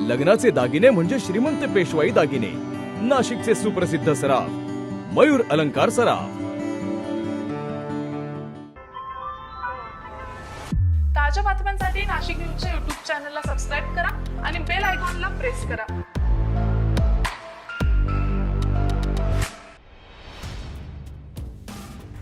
लग्नाचे दागिने म्हणजे श्रीमंत पेशवाई दागिने, नाशिकचे सुप्रसिद्ध सराफ मयूर अलंकार सराफ। ताज्या बातम्यांसाठी नाशिक न्यूजच्या YouTube चॅनलला सबस्क्राईब करा आणि बेल आयकॉनला प्रेस करा।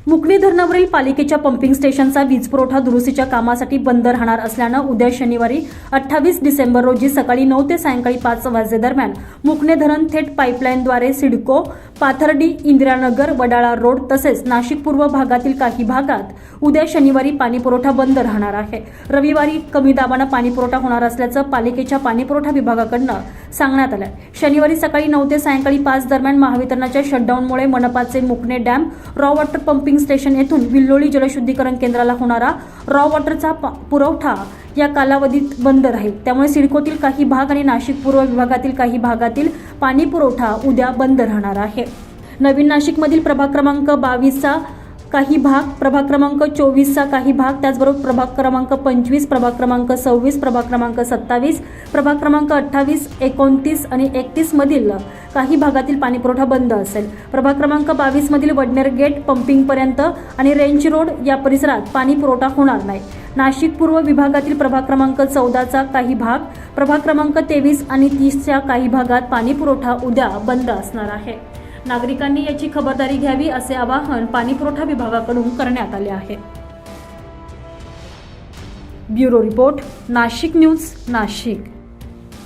मुकणी धरणावरील पालिकेच्या पंपिंग स्टेशनचा वीज पुरवठा दुरुस्तीच्या कामासाठी बंद राहणार असल्यानं उद्या शनिवारी 28 डिसेंबर रोजी सकाळी 9 ते सायंकाळी 5 वाजेदरम्यान मुकणे धरण थेट पाईपलाईनद्वारे सिडको, पाथर्डी, इंदिरानगर, वडाळा रोड तसेच नाशिक पूर्व भागातील काही भागात उद्या शनिवारी पाणी पुरवठा बंद राहणार आहे। रविवारी कमी दाबानं पाणी पुरवठा होणार असल्याचं पालिकेच्या पाणी पुरवठा विभागाकडून सांगण्यात आलं। शनिवारी सकाळी 9 ते सायंकाळी 5 दरम्यान महावितरणाच्या शटडाऊनमुळे मनपाचे Mukane dam raw water pumping station येथून विल्लोळी जलशुद्धीकरण केंद्राला होणारा रॉ वॉटरचा पुरवठा या कालावधीत बंद राहील। त्यामुळे सिडकोतील काही भाग आणि नाशिक पूर्व विभागातील काही भागातील पाणी पुरवठा उद्या बंद राहणार आहे। नवीन नाशिकमधील प्रभाग क्रमांक 22चा काही भाग, प्रभाग क्रमांक 24चा काही भाग, त्याचबरोबर प्रभाग क्रमांक 25, प्रभाग क्रमांक 26, प्रभाग क्रमांक 27, प्रभाग क्रमांक 28, 29 आणि 31 मधील काही भागातील पाणी पुरवठा बंद असेल। प्रभाग क्रमांक 22 मधील वडनेर गेट पंपिंग पर्यंत आणि रेंच रोड या परिसरात पाणी पुरवठा होणार नाही। नाशिक पूर्व विभागातील प्रभाग क्रमांक 14चा काही भाग, प्रभाग क्रमांक 23 आणि 30च्या काही भागात पाणी पुरवठा उद्या बंद असणार आहे। नागरिकांनी याची खबरदारी घ्यावी असे आवाहन पाणी पुरवठा विभागाकडून करण्यात आले आहे। Bureau report, Nashik news, Nashik.